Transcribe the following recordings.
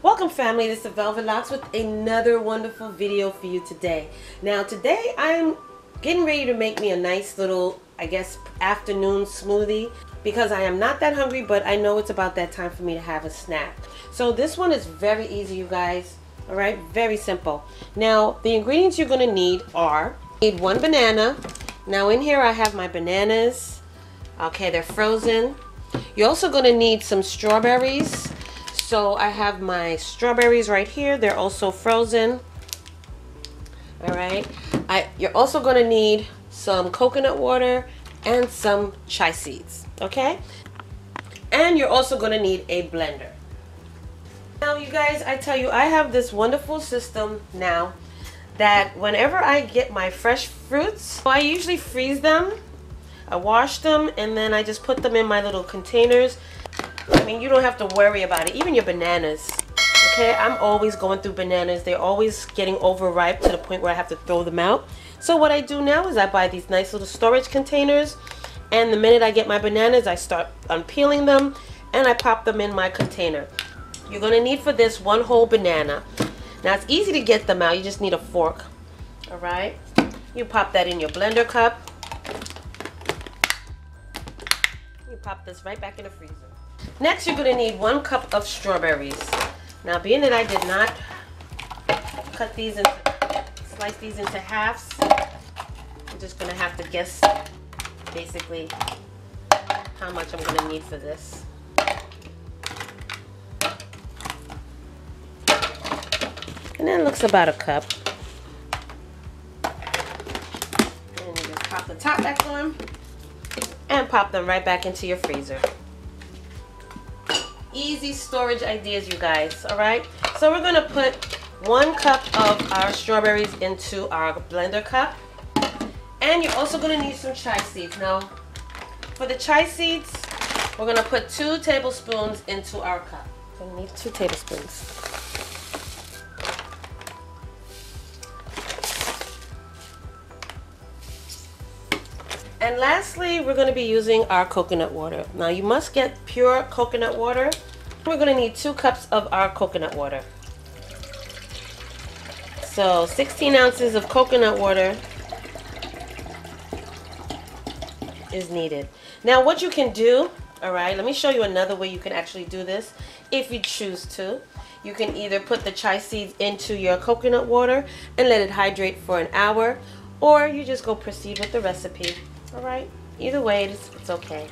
Welcome family, this is Velvet Locks with another wonderful video for you today. Now today I'm getting ready to make me a nice little, I guess, afternoon smoothie because I am not that hungry, but I know it's about that time for me to have a snack. So this one is very easy, you guys. Alright, very simple. Now the ingredients you're going to need are, you need one banana. Now in here I have my bananas. Okay, they're frozen. You're also going to need some strawberries. So I have my strawberries right here. They're also frozen. Alright. You're also going to need some coconut water and some chia seeds. Okay? And you're also going to need a blender. Now you guys, I tell you, I have this wonderful system now that whenever I get my fresh fruits, I usually freeze them. I wash them and then I just put them in my little containers. I mean, you don't have to worry about it. Even your bananas. Okay, I'm always going through bananas. They're always getting overripe to the point where I have to throw them out. So what I do now is I buy these nice little storage containers. And the minute I get my bananas, I start unpeeling them and I pop them in my container. You're going to need for this one whole banana. Now it's easy to get them out. You just need a fork. Alright. You pop that in your blender cup. You pop this right back in the freezer. Next, you're going to need 1 cup of strawberries. Now, being that I did not slice these into halves, I'm just going to have to guess basically how much I'm going to need for this. And that looks about a cup. And you just pop the top back on and pop them right back into your freezer. Easy storage ideas, you guys. Alright, so we're going to put 1 cup of our strawberries into our blender cup, and you're also going to need some chia seeds. Now for the chia seeds, we're going to put 2 tablespoons into our cup. So we need 2 tablespoons. And lastly, we're going to be using our coconut water. Now you must get pure coconut water. We're going to need 2 cups of our coconut water. So 16 ounces of coconut water is needed. Now what you can do, alright, let me show you another way you can actually do this if you choose to. You can either put the chia seeds into your coconut water and let it hydrate for an hour, or you just go proceed with the recipe. Alright, either way it's okay.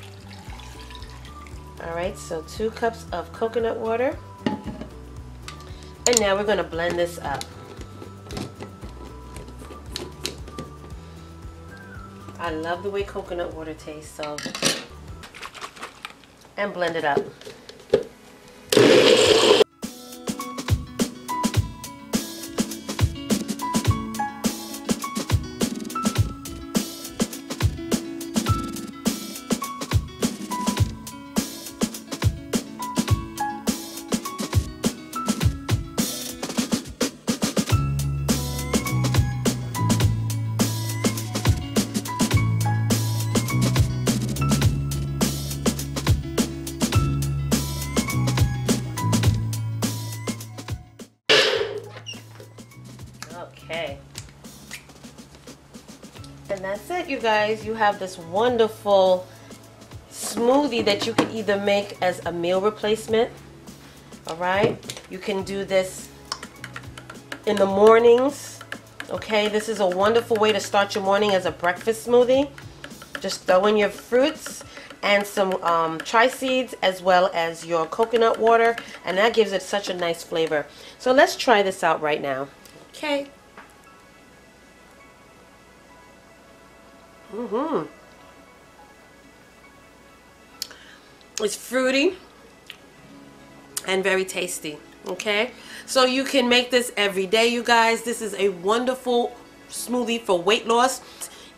Alright, so 2 cups of coconut water. And now we're going to blend this up. I love the way coconut water tastes, so. And blend it up. Okay, and that's it, you guys. You have this wonderful smoothie that you can either make as a meal replacement. Alright, you can do this in the mornings. Okay, this is a wonderful way to start your morning as a breakfast smoothie. Just throw in your fruits and some chia seeds as well as your coconut water, and that gives it such a nice flavor. So let's try this out right now. Okay. It's fruity and very tasty. Okay, so you can make this every day, you guys. This is a wonderful smoothie for weight loss.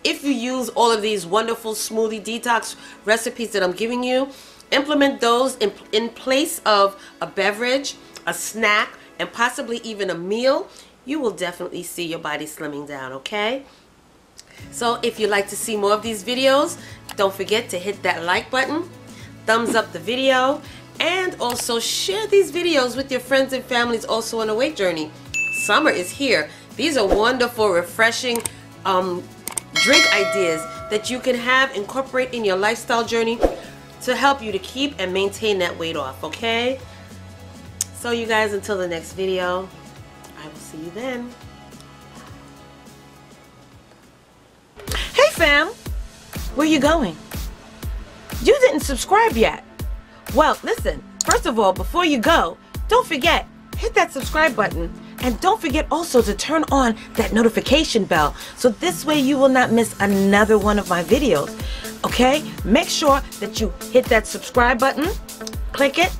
If you use all of these wonderful smoothie detox recipes that I'm giving you, implement those in place of a beverage, a snack, and possibly even a meal, you will definitely see your body slimming down. Okay, so if you'd like to see more of these videos, don't forget to hit that like button, thumbs up the video, And also share these videos with your friends and families also on a weight journey. Summer is here. These are wonderful, refreshing drink ideas that you can have, incorporate in your lifestyle journey to help you to keep and maintain that weight off, okay? So you guys, until the next video, I will see you then. Hey fam, where you going? You didn't subscribe yet. Well, listen, first of all, before you go, don't forget, hit that subscribe button. And don't forget also to turn on that notification bell, so this way you will not miss another one of my videos. Okay? Make sure that you hit that subscribe button, click it,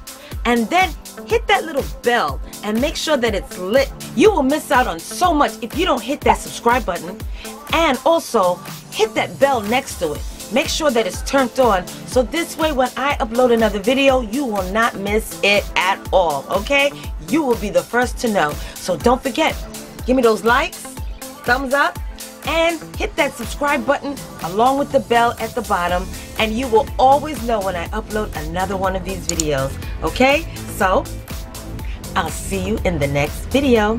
and then hit that little bell and make sure that it's lit. You will miss out on so much if you don't hit that subscribe button. And also hit that bell next to it. Make sure that it's turned on, so this way when I upload another video, you will not miss it at all, okay? You will be the first to know. So don't forget, give me those likes, thumbs up, and hit that subscribe button along with the bell at the bottom, and you will always know when I upload another one of these videos, okay? So, I'll see you in the next video.